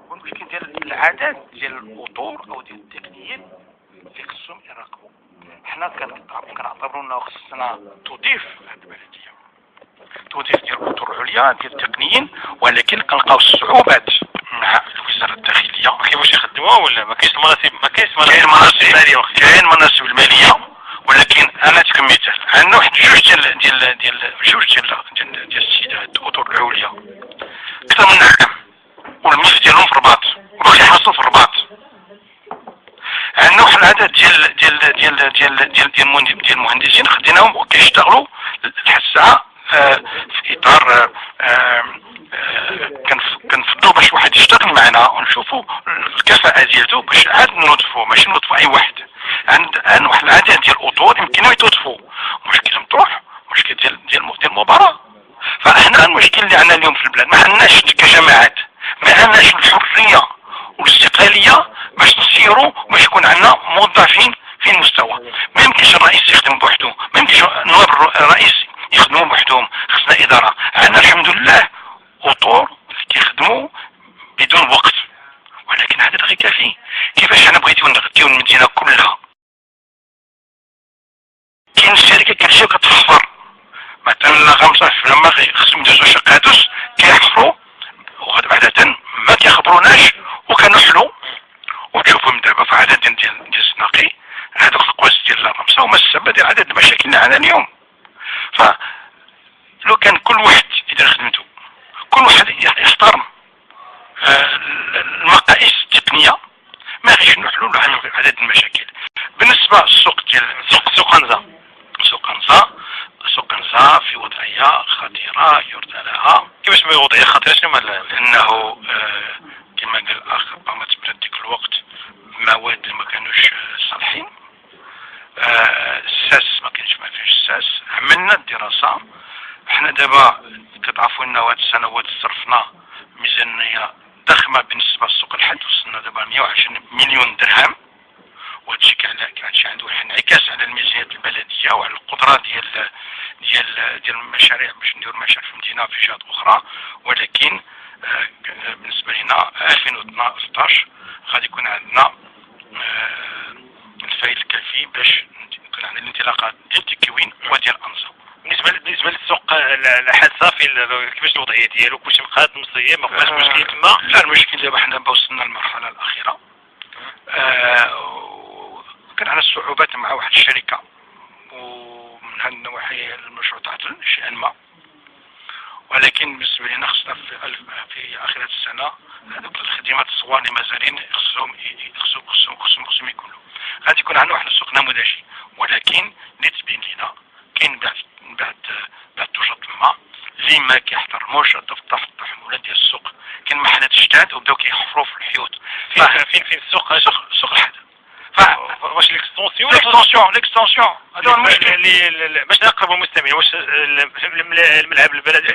والمشكل ديال العدد ديال الاطور او ديال التقنيين اللي خصهم يراقبوا. حنا كنعتبروا انه خصنا تضيف هذه البلديه، تضيف ديال الاطور العليا ديال التقنيين، ولكن كنلقاو الصعوبات مع الوزاره الداخليه. كيفاش يخدموها ولا ما كاينش مناسب؟ كاين مناسب الماليه، ولكن انا نعطيكم مثال. عندنا واحد جوج ديال السيدات الاطور العليا اكثر من عام، والملف ديالهم في الرباط وباقي حاصل في الرباط. عندنا واحد العدد ديال المهندسين خديناهم وكيشتغلوا لحد الساعه في اطار كنفضلوا باش واحد يشتغل معنا ونشوفوا الكفاءه ديالته باش عاد نوظفوه، ماشي نوظفوا اي واحد. عند واحد العدد ديال الاطور يمكنوا يتوظفوا. مشكل مطروح، مشكل ديال المباراه. فاحنا المشكل اللي عندنا اليوم في البلاد ما عندناش كجماعات، ما عندناش الحريه والاستقلاليه باش نسيروا باش يكون عندنا موظفين في المستوى. ما يمكنش الرئيس يخدم بوحده، ما يمكنش نواب الرئيس يخدموا بوحدهم. خصنا اداره. عندنا الحمد لله اطور كيخدموا بدون وقت، ولكن هذا غير كافي. كيفاش انا بغيتو نغطيو المدينه كلها؟ كاين الشركه كتمشي وكتحفر مثلا غمصه لما خصهم يدوزو شقادوس كيحفروا، وعادة ما كيخبروناش وكنحلوا. وتشوفهم دابا في عدد ديال السناقي هذوك القواس ديال الرمسه هما السبب ديال عدد المشاكل اللي عندنا اليوم. فلو كان كل واحد يدير خدمته، كل واحد يحترم المقاييس التقنيه، ما غيش نحلوا له عدد المشاكل. بالنسبه للسوق ديال سوق قنزه في وضعيه خطيره يرثى لها. كيفاش وضعيه خطيره؟ شنو لانه كما قال الاخ ربما تبرد ديك الوقت مواد ما كانوش صالحين. الساس ما كانش، ما فيش الساس. عملنا الدراسه. احنا دابا كتعرفوا ان هاد السنوات صرفنا ميزانيه ضخمه بالنسبه للسوق الحد، وصلنا دابا 120 مليون درهم. وهادشي كان عنده انعكاس على الميزانيات البلديه وعلى القدره ديال المشاريع باش نديروا مشاريع في المدينه في جهات اخرى. ولكن بالنسبه لنا 2013 غادي يكون عندنا الفايل الكافي باش يكون عندنا الانطلاقه ديال التكوين وديال الانظمه. بالنسبه للسوق الحادثه كيفاش الوضعيه ديالو؟ كلشي بقات مصيه، ما بقاش مشكل تما؟ لا، المشكل دابا حنا وصلنا للمرحله الاخيره. كان على الصعوبات مع واحد الشركه، ومن هذه النواحي المشروع تعطل شيئا ما. ولكن بالنسبه لنا خصنا في اخر السنه هذوك الخدمات الصغار اللي مازالين خصهم يكونوا. غادي يكون عندنا واحد السوق نموذجي، ولكن اللي تبين لنا كاين بعد توجد الماء اللي ما كيحترموش التحملات ديال السوق. كاين محلات جداد وبداو كيحفروا في الحيوط. فين السوق؟ سوق الحد. واش ليكستونسيون هذا هو المشكل. باش نقربوا المستمعين، واش الملعب البلدي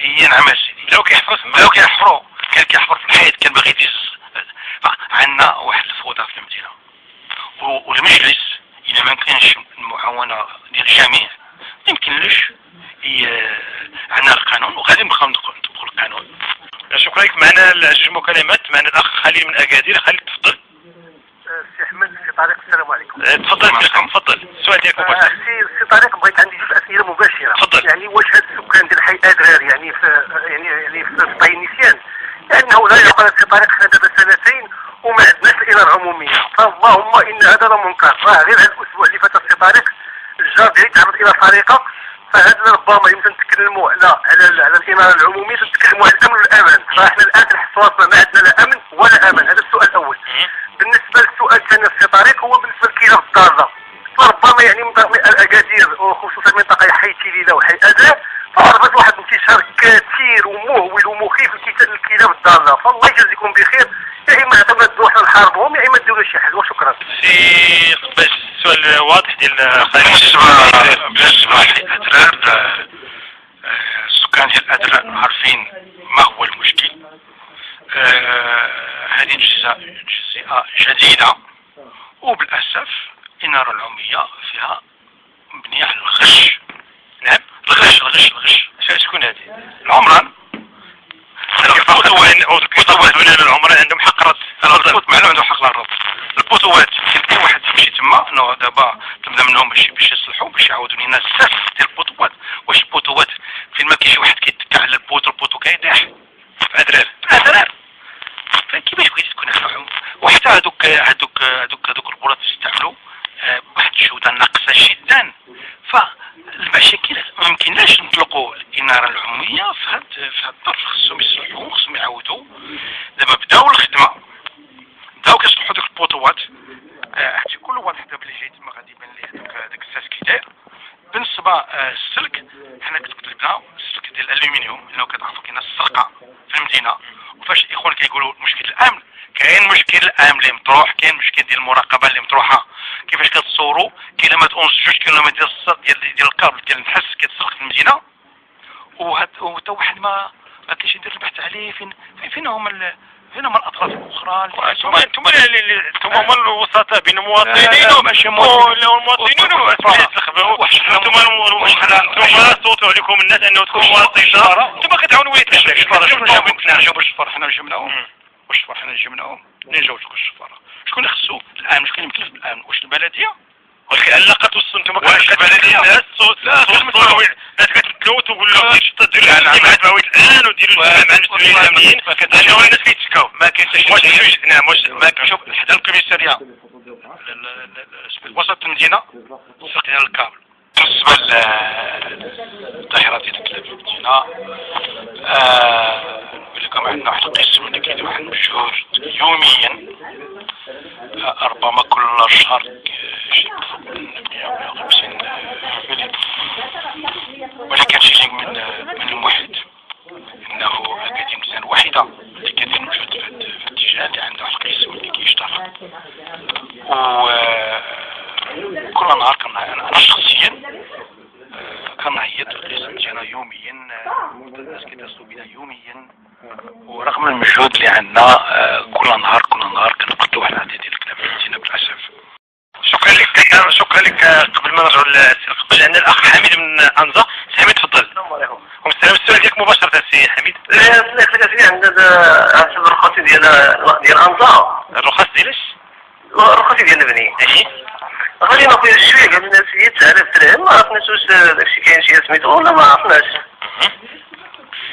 هي نعم سيدي بداو كيحفروا كان كيحفر في الحيط، كان باغي يدز. عندنا واحد الفوضى في المدينه، والمجلس اذا ما كانش المعاونه ديال الجميع ما يمكنلوش. عندنا القانون وغادي نبقاو نطبقوا القانون. شكرا لك. معنا جوج مكالمات. معنا الاخ خليل من اكادير. خليل تفضل. سي احمد في طريق. السلام عليكم. تفضل السؤال ديالك مباشر. سي طريق، بغيت عندي جوج اسئله مباشره. تفضل. يعني واش هاد السكان ديال حي ادرار يعني في طي النسيان، لانه لا يقال في طريق حنا دابا سنتين وما عندناش الاداره العموميه، فاللهم ان هذا لمنكر. راه غير هذا الاسبوع اللي فات في طريق الجار ديالي تعرض الى سرقه، فهذا ربما يمكن نتكلموا على الاداره العموميه، نتكلموا على الامن والامان. فاحنا الان في الحصوات ما عندنا لا امن ولا امان. هذا السؤال الاول. بالنسبه للسؤال الثاني في طريق هو بالنسبه للكيله الضاله، فربما يعني الاكادير وخصوصا منطقه حي تيليله وحي ادرار تعرضت واحد الانتشار كثير ومهول ومخيف للكلاب الضاله. فالله يجازيكم بخير. يا اما اعتمدوا احنا نحاربهم يا اما نديروا شي حل. وشكرا. باش السؤال واضح ديال بالنسبه لادرار، السكان ديال ادرار عارفين ما هو المشكل. هذه جزيئة جديدة، وبالأسف الإنارة العمومية فيها مبنية على الغش. نعم، الغش. شكون هذه؟ العمران. الاخرين عندهم حق رد. البوت معلوم عنده حق للرد. البوتوات كاين اي واحد يمشي تما انه دابا تبدا منهم باش يصلحوا باش يعاودوا لينا بزاف ديال البوتوات. واش البوتوات فين ما كاين شي واحد كيتكا على البوتو كيطيح في ادرار فكيفاش بغيتي تكون هكا. وحتى هذوك البولات يستعملوا بواحد الجوده ناقصه جدا. فالمشاكل ما يمكنناش نطلقوا الاناره العموميه في هذا الطرف. خصهم يصلحوا خصهم يعاودوا. دابا بداو الخدمه بداو كيصلحوا دوك البوطوات. حتى كل واحد دابا اللي جاي تما غادي يبان ليه داك الساس كي داير. بالنسبه السلك حنا كتبنا السلك ديال الالومنيوم لانه كتعرفوا كاينه السرقه في المدينه. وفاش الاخوان كيقولوا مشكل الامن كاين مشكل الامن اللي مطروح كاين مشكل ديال المراقبه اللي مطروحه. كيفاش كتصوروا كيلومتر 2 كيلومتر ديال الكابل ديال النحس كيتسرق في المدينه وحتى واحد ما كاينش يدير البحث عليه. فين هما الاطراف الاخرى؟ انتم هما الوسطاء بين المواطنين والمواطنين انتم صوتوا عليكم الناس انه تكون وسيطه. انتم كتعاونوا وليد نرجعوا بالشفار. حنا جبناهم والشفار حنا جبناهم منين جاو الشفاره؟ شكون اللي خصو الامن؟ شكون اللي مكلف بالامن؟ واش البلديه؟ ولكن علاقه انتم كتبلديه الناس صوت الناس كتمثلوا وتقول لهم ديروا الاجتماعات مع الان وديروا مع المسؤولين الامنيين عشان الناس كيتسكاو. ما كاينش ما شوف حدا الكوميساريه وسط المدينه سرقنا الكابل. بالنسبه للظاهره ديال الكلاب في المدينه نقول لكم عندنا واحد القسم اللي كاين واحد المجهود يوميا ربما كل شهر شي فوق من 150 مليون. ولكن شي من المحيط انه كاين ميزان واحده اللي كاين موجود في الاتجاه اللي عنده واحد القسم اللي كيشتغل. وكل نهار انا شخصيا كنعيط للقسم ديالنا يوميا. الناس كيتصلوا بنا يوميا ورغم المجهود اللي عندنا كل نهار كنقضوا واحد العدد ديال الكلاب في المدينه بالاسف. شكرا لك. قبل ما نرجعوا للسي قبل عندنا الاخ حميد من انزا. سي حميد تفضل. السلام عليكم. ومستلم السؤال ديالك مباشره سي حميد. عندنا الرخص ديال انزا. الرخص ديالاش؟ الرخص ديال البني. غادي ناخذ شويه قال لنا 9000 درهم. ما عرفناش واش داكشي كاين شي سميتو ولا ما عرفناش.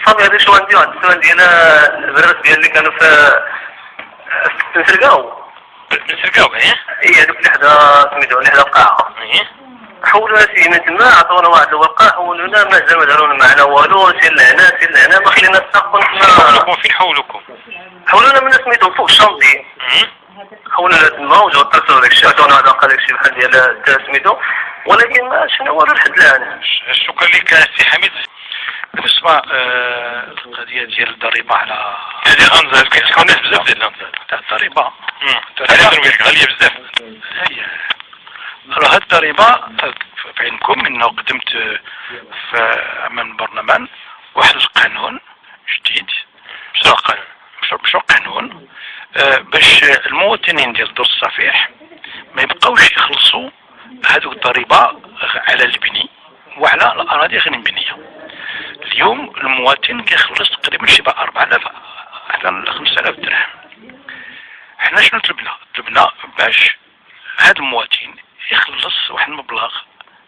صافي هذا شو عندي واحد السؤال ديال البرات ديال اللي كانوا في نسرقاو ايه هذوك اللي حدا سميتو اللي حدا القاعه. حولونا سي من تما عطونا واحد الورقه حولونا مازال ما دارونا معنا والو. سير لهنا ما خلينا نتنقل. فين حولونا من سميتو فوق الشانطي. حولونا تما وجاو اتصلوا داك الشيء عطونا هذا داك الشيء بحال ديال سميتو ولكن ما شفنا والو لحد الان. شكرا لك سي حميد. بالنسبه القضيه ديال الضريبه على ديال انزا كتكون ناس بزاف ديال انزا تاع الضريبه غاليه بزاف. هاد الضريبه في علمكم انه قدمت في امام البرلمان واحد القانون جديد. مشروع قانون باش المواطنين ديال دور الصفيح ما يبقاوش يخلصوا هذوك الضريبه على البني وعلى الاراضي غير مبنيه. اليوم المواطن كيخلص تقريبا شي 4000 حتى ل 5000 درهم. حنا شنو طلبنا باش هذا المواطن يخلص واحد المبلغ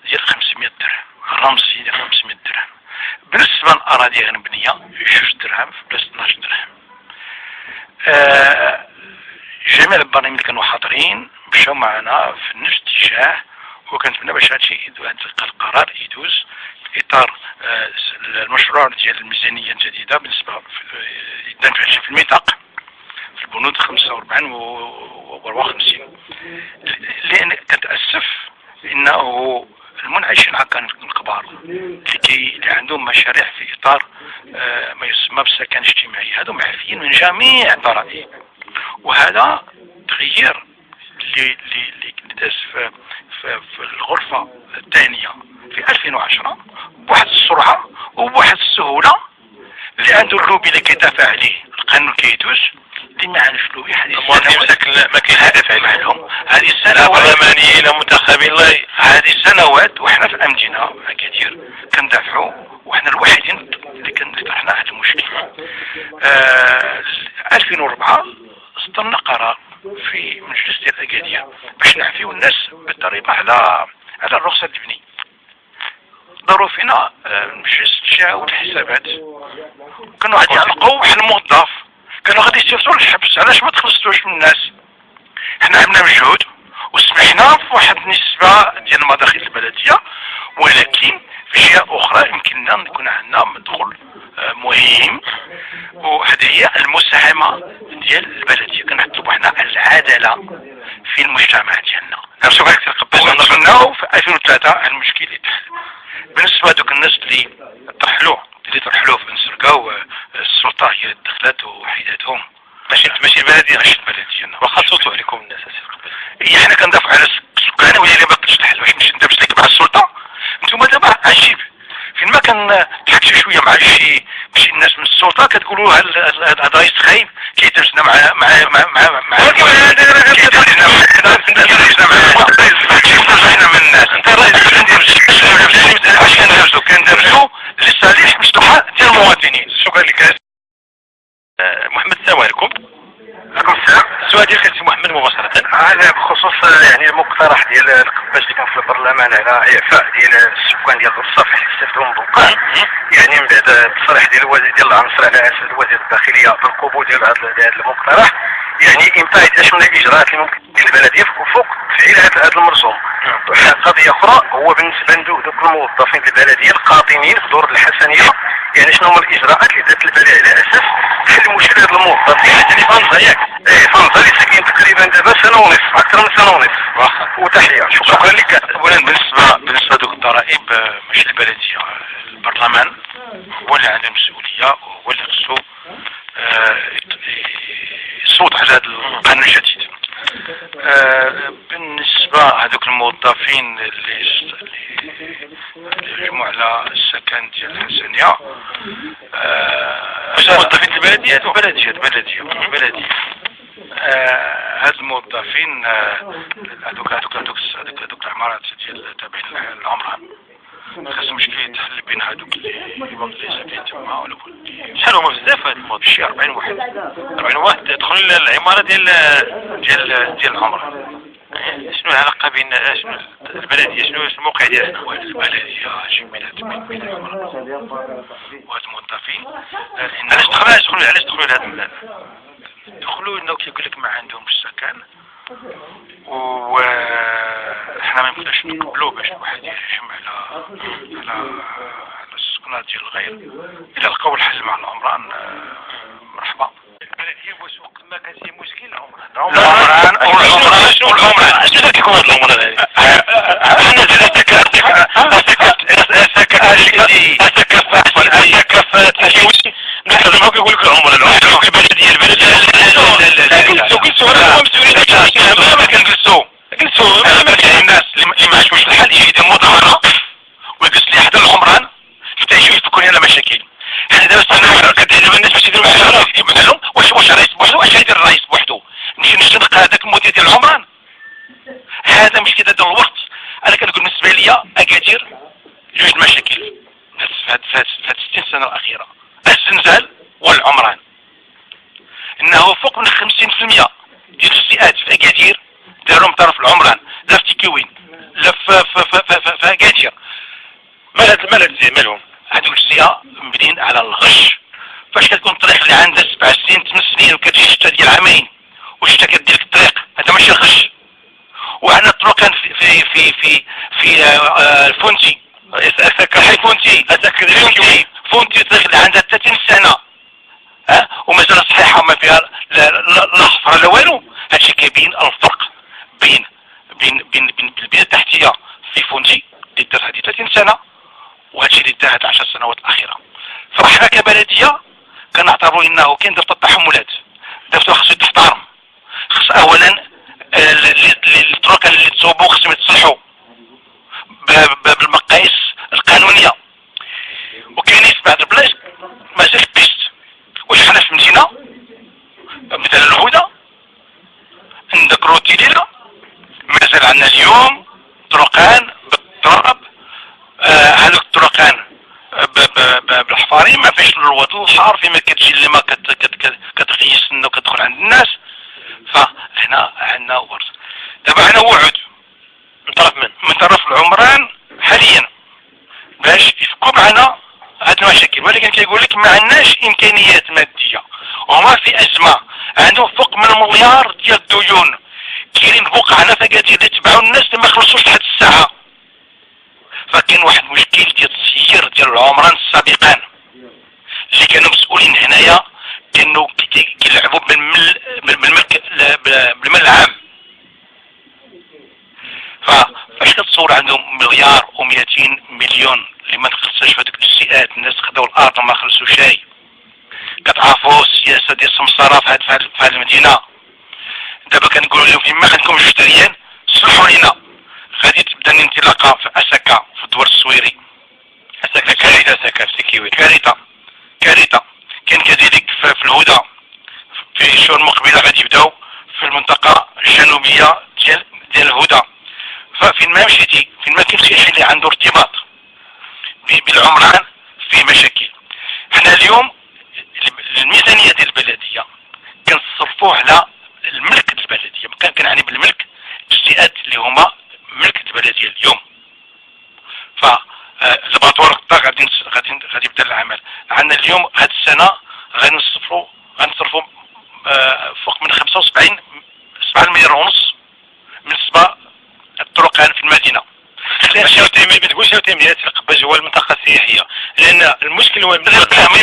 ديال 500 درهم رمزي ديال 500 درهم. بالنسبه للاراضي غير مبنيه 2 درهم في بلاصه 12 درهم. جميع البرامج اللي كانوا حاضرين مشاو معنا في نفس الاتجاه وكنتمنى باش هادشي هذا القرار يدوز في اطار المشروع ديال الميزانيه الجديده بالنسبه يدفع في الميثاق في البنود 45 و 54. لان كتاسف انه المنعشين هكا الكبار اللي عندهم مشاريع في اطار ما يسمى بالسكن الاجتماعي هذو معفيين من جميع الضرائب. وهذا تغيير اللي داز في الغرفه الثانيه في 2010 بواحد السرعه وبواحد السهوله اللي عنده اللوبي اللي كيدافع عليه القانون كيدوز اللي ما عرفش لوبي هذه ما كيدافع عليهم. هذه السنوات برلمانيين لا منتخبين هذه السنوات وحنا في امجنا كثير كندافعوا وحنا الوحيدين اللي طرحنا هذا المشكل. 2004 صدرنا قرار في مجلس ديال اكادير باش نعفيو الناس بالضريبه على الرخصه تبني. داروا فينا المجلس تشاو الحسابات، كانوا غادي يعلقوا واحد الموظف، كانوا غادي يصيفطوا للحبس. علاش ما تخلصتوش من الناس؟ حنا عملنا مجهود وسمحنا في واحد النسبه ديال المداخيل البلديه، ولكن في جهه اخرى يمكننا نكون عندنا مدخول مهم، وهذه هي المساهمه ديال البلديه. كنطلبوا حنا العداله في المجتمع ديالنا. شو قالك القباش ونتمناو في 2003 المشكل يتحل. بالنسبه لدوك الناس اللي ترحلوا في نسرقاو، السلطه هي اللي دخلت وحيدتهم، ماشي البلديه. واخا صوتوا عليكم الناس هي حنا كندافعوا على السكان، وهي اللي ما بغاتش تحل. واش نمشي ندابز لك مع السلطه؟ نتوما دابا عجيب فين ما كان تحكي شويه مع شي الناس من السلطه كتقولوا هذا رئيس خايب كيدرسنا مع من الناس. انت الرئيس كندرسوا لصالح مصلحه ديال المواطنين. شكرا لك محمد. السلام عليكم. عليكم السلام. السؤال ديالك سي محمد مباشرة. هذا بخصوص يعني المقترح ديال القباش اللي كان في البرلمان على اعفاء ديال السكان ديال الصف اللي يستافدوا من البقاء، يعني من بعد التصريح ديال الوزير ديال العنصر على اساس الوزير الداخليه بالقبول ديال هذا المقترح، يعني امتى من الاجراءات اللي ممكن ديال البلديه فوق تفعيل هذا المرسوم. قضيه اخرى هو بالنسبه لدوك الموظفين البلديه القاطنين في دور الحسنيه، يعني شنو هما الاجراءات اللي دارت البلديه على اساس حل مشكل هاد الموظفين اللي فانزا ياك فانزا اللي ساكنين تقريبا دابا سنه ونصف، اكثر من سنه ونصف. وتحيه. شكرا لك. اولا بالنسبه لدوك الضرائب ماشي البلديه، البرلمان هو اللي عنده المسؤوليه وهو اللي خصو يصوت على هذا القانون الجديد. بالنسبه هذوك الموظفين اللي يهجموا على السكن ديال الحسنيه، موظفين البلديه هاد الموظفين هذوك العمارات ديال تابعين للعمران، خاص مشكل يتحل بين هذوك اللي ساكنين تما ولا شحال هما بزاف هاد الموظفين؟ شي 40 واحد 40 واحد دخلوا العماره ديال العمران. شنو العلاقه بين شنو البلديه شنو الموقع ديالها؟ البلديه جميلات بين العمران وهاد الموظفين. علاش دخلوا لهذا دخلوا انه كيقول لك ما عندهمش السكن، و حنا ما نقدرش نقبلوا باش الواحد يهجم على السكنات ديال الغير. اذا لقاو الحل مع العمران مرحبا. البلديه واش وقت ما كان شي مشكل العمران شنو كيكون هذا العمران نحن كيقول لك العمران البلديه الناس اللي ما عاشوش الحال يجي يدير مظاهره ويجلس لي حدا العمران حتى يجيو يفكوا لنا مشاكل. حنا دابا كندعوا الناس باش يديروا معلوم واش رئيس بوحدو، واش يدير الرئيس بوحدو؟ نمشي نشنق هذاك المدير ديال العمران. هذا مش كده الوقت. انا كنقول بالنسبه لي اكادير جوج مشاكل في هاد 60 سنه الاخيره: الزنزال والعمران. انه فوق من 50% ديال الجزيئات في اكادير دارهم طرف العمران، لا في تيكوين لا في اكادير. مالهم هادو الجزيئه مبنيين على الغش. فاش كتكون الطريق اللي عندها 7 سنين 8 سنين وكتجي شتا ديال عامين وشتا كدير لك الطريق، هذا ماشي الغش. وعندنا الطرق كان في الفونتي فونتي الطريق اللي عندها 30 سنه ومازال صحيحه وما فيها لا حفره لا والو. هادشي كيبين الفرق بين البنيه التحتيه في فونتي اللي دار هذه 30 سنه وهادشي اللي دار هاد 10 سنوات الاخيره. فاحنا كبلديه كنعتبروا انه كاين دابا التحملات دابا خصو تحترم. خص اولا الطرق اللي تصوبوا خصهم يتصلحوا بالمقاييس القانونيه. وكاينين في بعض البلايص مازال بيست. واش حنا في مدينه مثل الهدى عندك روتيليلا مازال عندنا اليوم طرقان بالتراب. هذوك الطرقان بالحفاري ما فيش الوضع الحار فيما كتجي اللي ما كتغيس انه كتدخل عند الناس. هنا عندنا ورث. دابا عندنا وعد من طرف العمران حاليا باش يفكوا معنا هاد المشاكل، ولكن كيقول لك ما عندناش امكانيات ماديه وهما في ازمه، عندهم فوق من مليار ديال الديون، كاينين بقعنا في اكادير اللي تبعوا الناس اللي ما خلصوش لحد الساعه. فكاين واحد المشكل ديال التسيير ديال العمران السابقين اللي كانوا مسؤولين هنايا، كانوا كيلعبوا بالملك بالمال العام. فاش كتصور عندهم مليار و200 مليون اللي ما تخلصش في هذوك السيئات، الناس خداو الارض وما خلصوا شيء. كتعرفوا السياسه ديال السمساره في هذه المدينه. دابا كنقولوا لهم فيما عندكم مشتريين صلحوا لينا. غادي تبدا الانطلاقه في اسكا في الدور السويري. اسكا كارثه، اسكا في سكيوي كارثه. كان كذلك في الهدى في الشهور المقبله غادي يبداو في المنطقه الجنوبيه ديال الهدى. ففين ما مشيتي، فين ما كاين شي حي اللي عنده ارتباط بالعمران في مشاكل. حنا اليوم الميزانيه ديال البلديه كنصرفوه على الملك البلديه، كنعني بالملك الجزئيات اللي هما ملك البلديه اليوم. ف الباطور غادي يبدا العمل. عندنا اليوم هاد السنه غادي نصرفوا فوق من 75 7 مليار ونص من سبا الطرق في المدينه. ما تقولش ديال قباج هو المنطقه السياحيه، لان المشكل هو المنطقه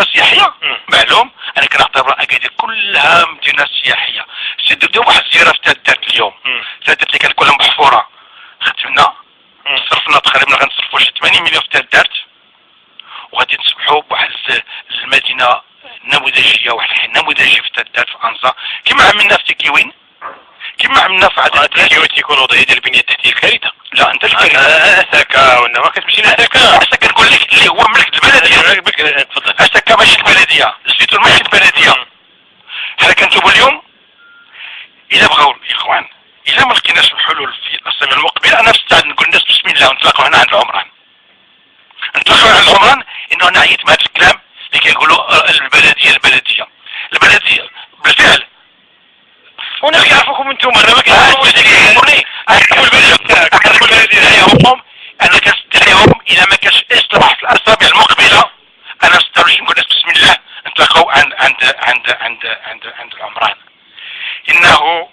السياحيه. معلوم انا كنعتبر اكادير كلها مدينه سياحيه. سيدي واحد الزياره في تادات اليوم، تادات اللي كانت كلها محفوره، خدمنا صرفنا تقريبا غنصرفوا شي 80 مليون في تادات، وغادي نصبحوا بواحد المدينه نموذجيه، واحد الحي نموذجي في تادات في انزا، كما عملنا في تيكيوين، كما عملنا في عدد تيكيوين تيكون وضعيه ديال البنيه التحتيه الكارثه. لا انت الكارثه اسكا ولا ما كتمشي لاسكا. اسكا كنقول لك اللي هو ملك البلديه. تفضل. اسكا ماشي البلديه، سميتو ماشي البلديه. حنا كنشوفوا اليوم الا بغاو الاخوان، الا ما لقيناش الحلول في الاسابيع المقبله، انا مستعد نقول للناس بسم الله ونتلاقاو هنا عند العمران. نتلاقاو عند العمران، انه انا عييت من هذا الكلام اللي كيقولوا البلديه بالفعل. وانا كيعرفوكم انتم، انا ما كنعرفوش انا كنستدعيهم الى ما كانش اصلاح في الاسابيع المقبله. انا مستعد نقول للناس بسم الله نتلاقاو عند العمران. انه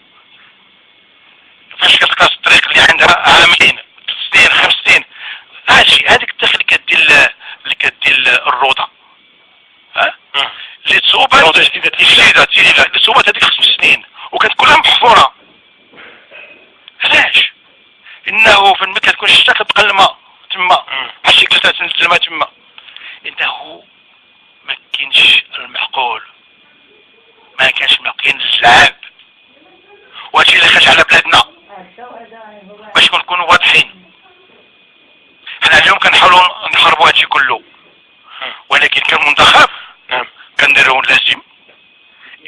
فاش كتلقى الطريق اللي عندها عامين 3 سنين 5 سنين، هذيك الداخل اللي كدير الروضه، اللي تصوبات جديده اللي تصوبات هذيك 5 سنين وكانت كلها محفوره. علاش؟ انه فين ما كتكون الشتا كتبقى الماء تما، بحال شي 3 سنين الماء تما. انه ما كاينش المعقول، ما كاينش كاين اللعب. وهادشي اللي خرج على بلادنا باش نكونوا واضحين. حنا اليوم كنحاولوا نحاربوا هادشي كله، ولكن كمنتخب كنديروا اللازم.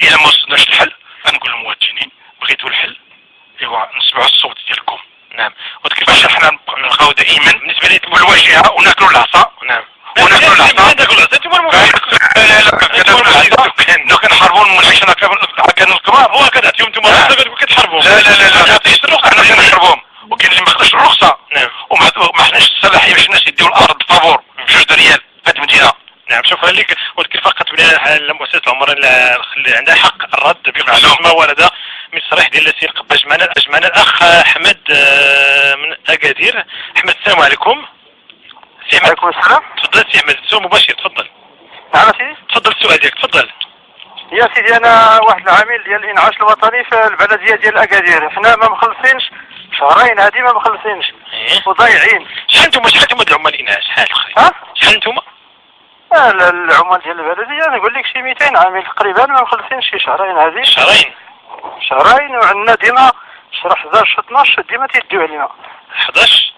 الا ما وصلناش الحل غنقول للمواطنين بغيتوا الحل، ايوا نسمعوا الصوت ديالكم. نعم. وكيفاش حنا نبقاو دائما بالنسبه لي بالواجهه وناكلوا العصا. نعم. وناكلوا العصا. لو كنحاربوا المنعشين كانوا الكبار هو كتعطيهم انتم كتحاربوا. لا تعطيش الرخصه، حنا كنحاربوهم. وكاين اللي ما خداش الرخصه. نعم. وما حناش الصلاحيه باش الناس يديو الارض بالفابور ب2 ريال في هذه المدينه. نعم. شكرا لك. ولكن فقط بناء مؤسسه العمران اللي عندها حق الرد بما ورد من تصريح ديال السي القباج. معنا الاخ احمد من اكادير. احمد السلام عليكم. سي احمد. وعليكم السلام. تفضل سي احمد، السؤال مباشر. تفضل. نعم سيدي. تفضل السؤال ديالك. تفضل. يا سيدي انا واحد العامل ديال الانعاش الوطني في البلديه ديال اكادير، حنا ما مخلصينش شهرين هادي ما مخلصينش وضايعين. شحال نتوما العمال الانعاش؟ شحال نتوما؟ العمال ديال البلديه نقول لك شي 200 عامل تقريبا ما مخلصينش شي شهرين هادي. شهرين وعندنا ديما شهر 11 12 ديما تيديو علينا 11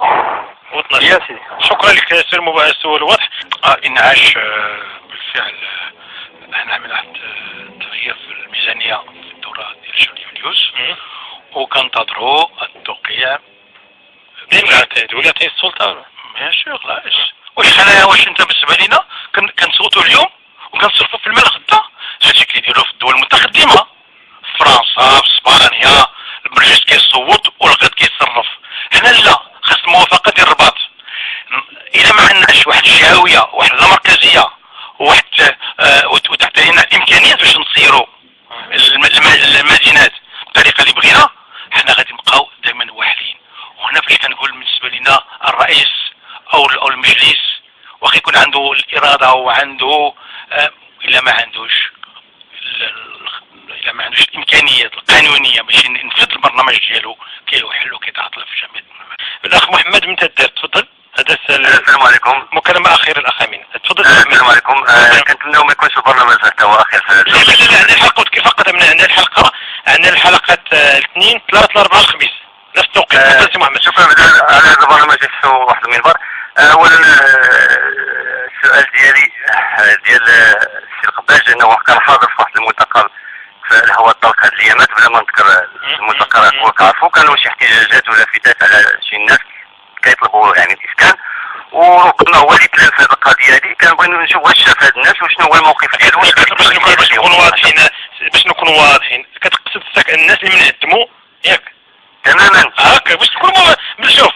و12. يا سيدي. شكرا لك السؤال واضح. انعاش بالفعل احنا عملنا واحد التغيير في الميزانيه في الدوره ديال ننتظروا التوقيع ولاية السلطة. بيان سور. لا واش حنايا واش انت بالنسبه لينا كنصوتوا اليوم وكنصرفوا في المال غدا؟ هادشي كيديروا في الدول المتقدمه، فرنسا، في اسبانيا، المجلس كيصوت والغد كيتصرف. حنا لا، خاص الموافقه ديال الرباط. اذا ما عندناش واحد الشهويه، واحد المركزيه، واحد وتعطينا الامكانيات باش نسيروا المدينات بالطريقه اللي بغينا، حنا غادي نبقاو دائما واحدين. وهنا فاش كنقول بالنسبه لنا الرئيس او المجلس واخا يكون عنده الاراده وعنده الا ما عندوش الامكانيات القانونيه باش ينفذ البرنامج ديالو كيوحل وكيتعطل في جميع. الاخ محمد من تدار، تفضل. هذا السلام عليكم. مكالمة أخيرة الأخ أمين، تفضل. السلام عليكم. كنتمنى ما يكونش البرنامج حتى هو أخير. لا عندنا الحلقة كيف فقط عندنا الحلقة، عندنا الحلقة الاثنين، ثلاثة، الأربعاء، الخميس نفس التوقيت. تفضل سي محمد. شكرا على هذا البرنامج في واحد المنبر. أولا السؤال ديالي ديال السي القباج، لأنه كان حاضر في واحد الملتقى في الهواء الطلق هذه الأيامات، بلا ما نذكر الملتقى كعرفوا كانوا شي احتجاجات ولافتات على شي ناس كيطلبوا يعني الإسكان، وربما هو اللي تلف هذه القضيه هذه. كنبغي نشوف واش شاف هاد الناس وشنو هو الموقف ديالو. باش نكونوا واضحين كتقصد الناس اللي منهدموا ياك؟ تماما هكا باش تكون شوف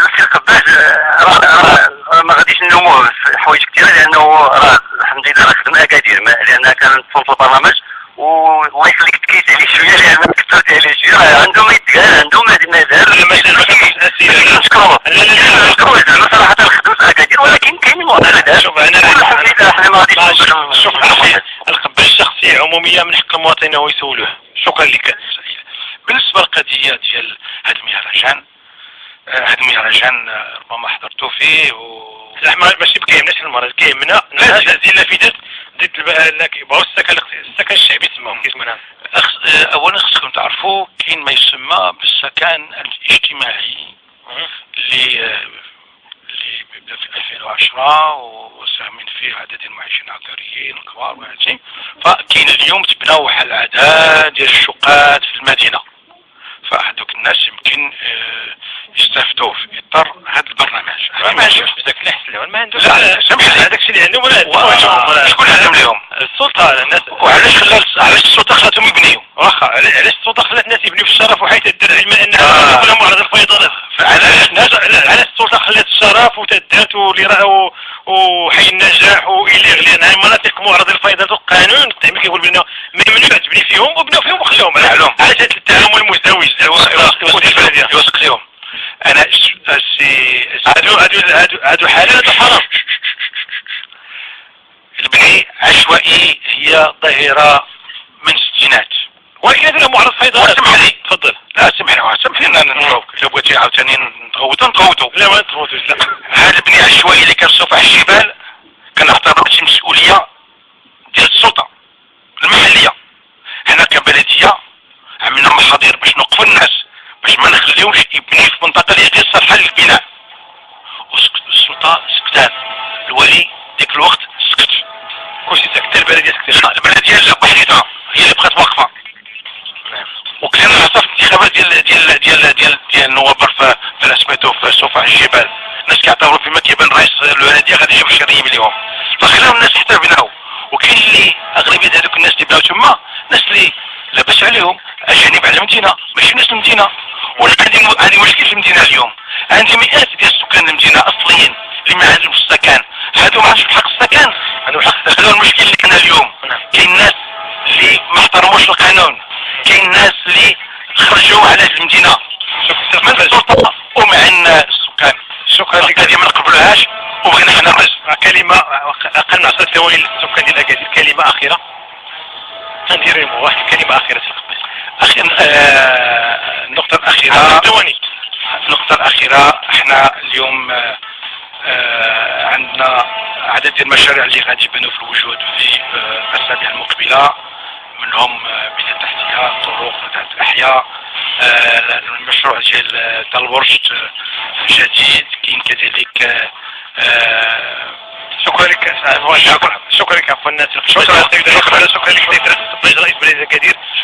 السي القباج ما غاديش نلوموه في حوايج كثيره، لانه راه الحمد لله راه خدم اكادير، لانها كانت صوت البرنامج والله يخليك تكيت عليه شويه، لان كثرت عليه شويه. راه عنده ما يتقال، عنده ما نشكروه زعما صراحه خدمت اكادير، ولكن كاين معترضات. شوف انا احنا ما غاديش شوف القباج شخصيه عموميه من حق المواطن انه يسولوه. شكرا لك. بالنسبه للقضيه ديال هذا المهرجان، ربما حضرتوا فيه ماشي بكايناش المرض كايننا الناس ديال اللافتات ضد كيبغيو السكن الشعبي يسموهم كيسمونها. اولا خصكم تعرفوا كاين ما يسمى بالسكن الاجتماعي اللي بدا في 2010 وساهمين فيه عدد من المعيشين العقاريين الكبار وهادشي. فكاين اليوم تبناو واحد العدد ديال الشقات في المدينه، فهذوك الناس يمكن يستافدوا في اطار هذا البرنامج. ما عندوش بزاف الحس ما عندوش. لا سمح لي، هذاك الشيء اللي عندهم شكون هدم لهم؟ السلطه. الناس علاش السلطه خلاتهم يبنيو؟ واخا علاش السلطه خلات الناس يبنيو في الشرف وحيت تدير علما انها كلها معرض الفيضانات؟ علاش السلطه خلات الشرف وتدات واللي راهو وحي النجاح والى غلينا مناطق معرض الفيضانات والقانون التعمير كيقول بانه ما يمنعش تبني فيهم وبناو فيهم وخليهم. علاش هذا التعامل المزدوج يوثق لهم؟ انا هادو حالات حرام. البناء عشوائي هي ظاهره من الستينات، ولكن هذا معرض فيضانات. سمح لي تفضل. لا سمح لي انا نجاوبك. الا بغيتي عاوتاني نغوتو. لا ما تغوتوش. لا هذا البناء العشوائي اللي كنشوف على الجبال كنعتبر شي مسؤوليه ديال السلطه المحليه. حنا كبلديه عملنا محاضر باش نوقفوا الناس باش ما نخليوش يبني في منطقه اللي غير صالحه للبناء، والسلطه سكتات. الولي ديك الوقت سكت، كلشي سكت، البلديه سكتت. البلديه لا بوحدها هي اللي بقات واقفه. وكان عرفت الانتخابات ديال النواب في الاسميتو في صوفا على الجبال، الناس كيعتبروا فيما كيبان رئيس البلديه غادي يجيب الشرعيه اليوم، فخلاو الناس حتى بناو. وكاين اللي اغلبيه هذوك الناس اللي بناو تما ناس اللي لاباس عليهم اجانب على المدينه، ماشي ناس المدينه. وانا عندي مشكل في المدينه اليوم، عندي مئات ديال السكان المدينه اصليين اللي ما عندهمش السكن. هادو ما عندهمش حق السكن، عندهم حق السكن. هذا المشكل اللي كاين اليوم. كاين ناس اللي ما احترموش القانون، كاين ناس اللي خرجوا على المدينه من السلطه ومع السكان. شكرا لك. هذه ما نقبلوهاش وبغينا حنا نرز. كلمه اقل من 10 ثواني للسكان ديال اكادير، كلمه اخيره. ندير واحد كلمه اخيره تلقى. النقطه الاخيره ثواني. النقطه الاخيره، احنا اليوم عندنا عدد ديال المشاريع اللي غادي يبانوا في الوجود في الاسابيع المقبله، منهم بنية تحتية، طرق، ذات الاحياء، المشروع ديال البرج جديد، كاين كذلك. شكرا. شكرا لك. شكرا لك عفوا. شكرا لك سيد رئيس بلدية أكادير.